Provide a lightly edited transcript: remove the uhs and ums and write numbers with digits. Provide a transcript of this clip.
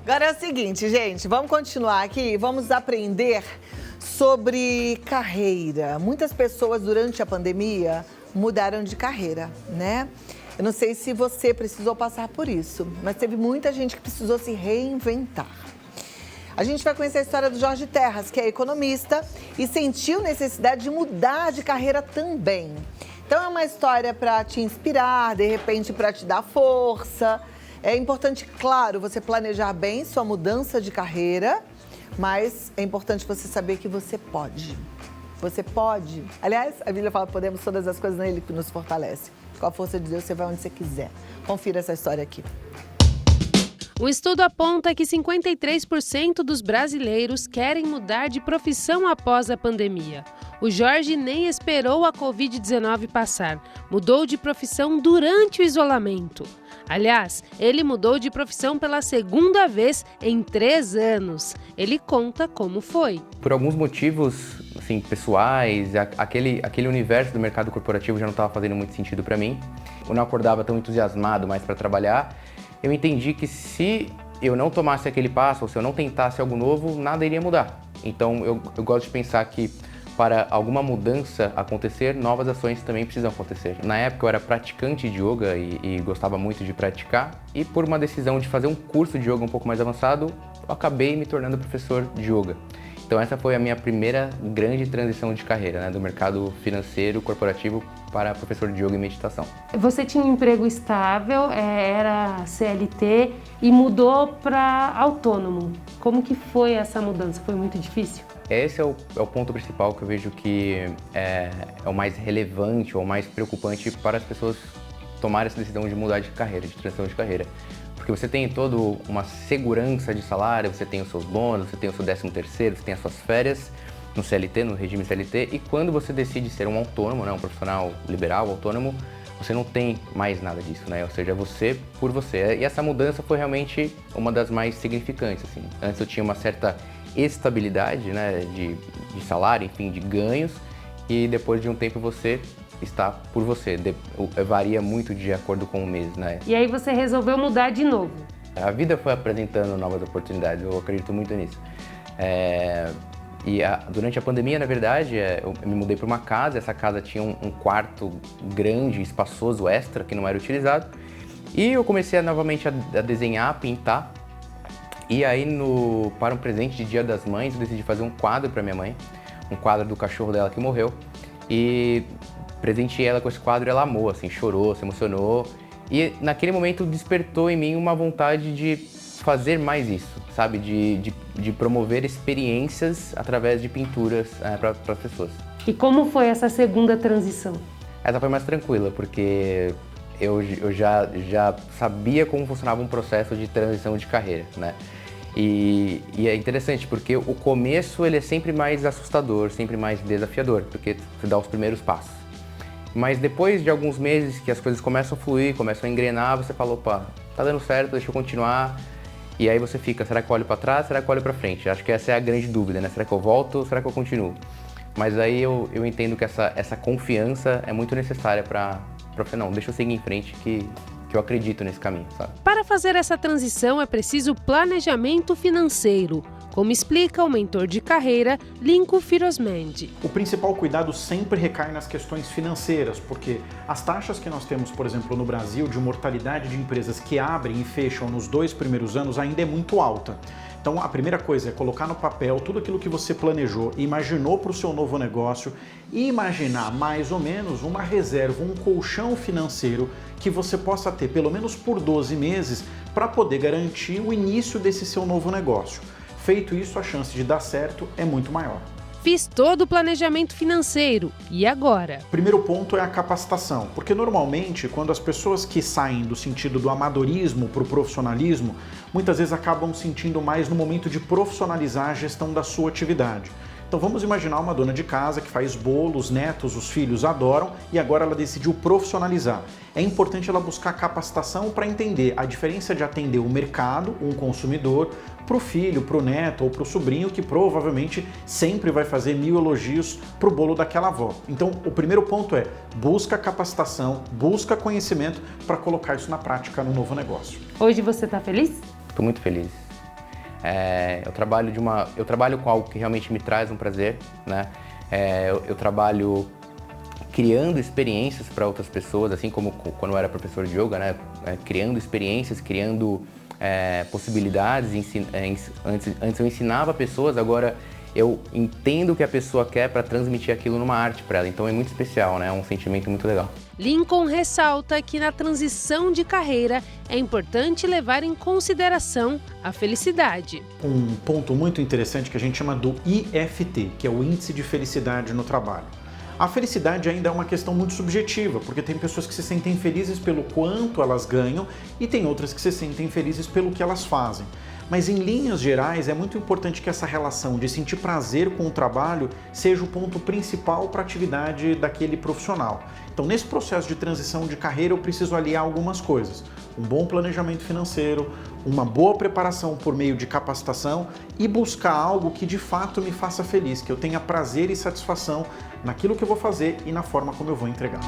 Agora é o seguinte, gente, vamos continuar aqui, vamos aprender sobre carreira. Muitas pessoas durante a pandemia mudaram de carreira, né? Eu não sei se você precisou passar por isso, mas teve muita gente que precisou se reinventar. A gente vai conhecer a história do Jorge Terras, que é economista e sentiu necessidade de mudar de carreira também. Então é uma história para te inspirar, de repente para te dar força. É importante, claro, você planejar bem sua mudança de carreira, mas é importante você saber que você pode. Você pode. Aliás, a Bíblia fala que podemos todas as coisas nele que nos fortalece. Com a força de Deus, você vai onde você quiser. Confira essa história aqui. Um estudo aponta que 53% dos brasileiros querem mudar de profissão após a pandemia. O Jorge nem esperou a Covid-19 passar. Mudou de profissão durante o isolamento. Aliás, ele mudou de profissão pela segunda vez em 3 anos. Ele conta como foi. Por alguns motivos assim, pessoais, aquele universo do mercado corporativo já não estava fazendo muito sentido para mim. Eu não acordava tão entusiasmado mais para trabalhar. Eu entendi que se eu não tomasse aquele passo, ou se eu não tentasse algo novo, nada iria mudar. Então eu gosto de pensar que para alguma mudança acontecer, novas ações também precisam acontecer. Na época eu era praticante de yoga e gostava muito de praticar, e por uma decisão de fazer um curso de yoga um pouco mais avançado, eu acabei me tornando professor de yoga. Então essa foi a minha primeira grande transição de carreira, né, do mercado financeiro corporativo para professor de yoga e meditação. Você tinha um emprego estável, era CLT e mudou para autônomo. Como que foi essa mudança? Foi muito difícil? Esse é o ponto principal que eu vejo que é o mais relevante ou mais preocupante para as pessoas tomarem essa decisão de mudar de carreira, de transição de carreira. Porque você tem toda uma segurança de salário, você tem os seus bônus, você tem o seu 13º, você tem as suas férias no CLT, no regime CLT, e quando você decide ser um autônomo, né, um profissional liberal, autônomo, você não tem mais nada disso, né? Ou seja, você por você. E essa mudança foi realmente uma das mais significantes, assim. Antes eu tinha uma certa estabilidade, né, de salário, enfim, de ganhos, e depois de um tempo você está por você. Varia muito de acordo com o mês, né? E aí você resolveu mudar de novo? A vida foi apresentando novas oportunidades, eu acredito muito nisso. Durante a pandemia, na verdade, eu me mudei para uma casa. Essa casa tinha um quarto grande, espaçoso, extra, que não era utilizado. E eu comecei novamente a desenhar, a pintar. E aí, para um presente de Dia das Mães, eu decidi fazer um quadro para minha mãe. Um quadro do cachorro dela que morreu. E presenteei ela com esse quadro e ela amou, assim, chorou, se emocionou. E naquele momento despertou em mim uma vontade de fazer mais isso, sabe? De promover experiências através de pinturas para as pessoas. E como foi essa segunda transição? Essa foi mais tranquila, porque eu já sabia como funcionava um processo de transição de carreira, né? E é interessante, porque o começo ele é sempre mais assustador, sempre mais desafiador, porque você dá os primeiros passos. Mas depois de alguns meses que as coisas começam a fluir, começam a engrenar, você fala, opa, tá dando certo, deixa eu continuar. E aí você fica, será que eu olho para trás, será que eu olho para frente? Acho que essa é a grande dúvida, né? Será que eu volto ou será que eu continuo? Mas aí eu entendo que essa confiança é muito necessária para você, não, deixa eu seguir em frente que eu acredito nesse caminho, sabe? Para fazer essa transição é preciso planejamento financeiro, como explica o mentor de carreira, Lincoln Firosmendi. O principal cuidado sempre recai nas questões financeiras, porque as taxas que nós temos, por exemplo, no Brasil, de mortalidade de empresas que abrem e fecham nos 2 primeiros anos ainda é muito alta. Então a primeira coisa é colocar no papel tudo aquilo que você planejou, imaginou para o seu novo negócio e imaginar mais ou menos uma reserva, um colchão financeiro que você possa ter pelo menos por 12 meses para poder garantir o início desse seu novo negócio. Feito isso, a chance de dar certo é muito maior. Fiz todo o planejamento financeiro. E agora? O primeiro ponto é a capacitação, porque normalmente quando as pessoas que saem do sentido do amadorismo para o profissionalismo, muitas vezes acabam sentindo mais no momento de profissionalizar a gestão da sua atividade. Então vamos imaginar uma dona de casa que faz bolo, os netos, os filhos adoram e agora ela decidiu profissionalizar. É importante ela buscar capacitação para entender a diferença de atender o mercado, um consumidor, para o filho, para o neto ou para o sobrinho que provavelmente sempre vai fazer 1000 elogios para o bolo daquela avó. Então o primeiro ponto é busca capacitação, busca conhecimento para colocar isso na prática no novo negócio. Hoje você está feliz? Estou muito feliz. Eu trabalho com algo que realmente me traz um prazer, né? Eu trabalho criando experiências para outras pessoas, assim como quando eu era professor de yoga, né? Criando experiências, criando possibilidades. Antes eu ensinava pessoas, agora eu entendo o que a pessoa quer para transmitir aquilo numa arte para ela. Então é muito especial, né? É um sentimento muito legal. Lincoln ressalta que na transição de carreira é importante levar em consideração a felicidade. Um ponto muito interessante que a gente chama do IFT, que é o Índice de Felicidade no Trabalho. A felicidade ainda é uma questão muito subjetiva, porque tem pessoas que se sentem felizes pelo quanto elas ganham e tem outras que se sentem felizes pelo que elas fazem. Mas em linhas gerais é muito importante que essa relação de sentir prazer com o trabalho seja o ponto principal para a atividade daquele profissional. Então, nesse processo de transição de carreira, eu preciso aliar algumas coisas. Um bom planejamento financeiro, uma boa preparação por meio de capacitação e buscar algo que de fato me faça feliz, que eu tenha prazer e satisfação naquilo que eu vou fazer e na forma como eu vou entregar.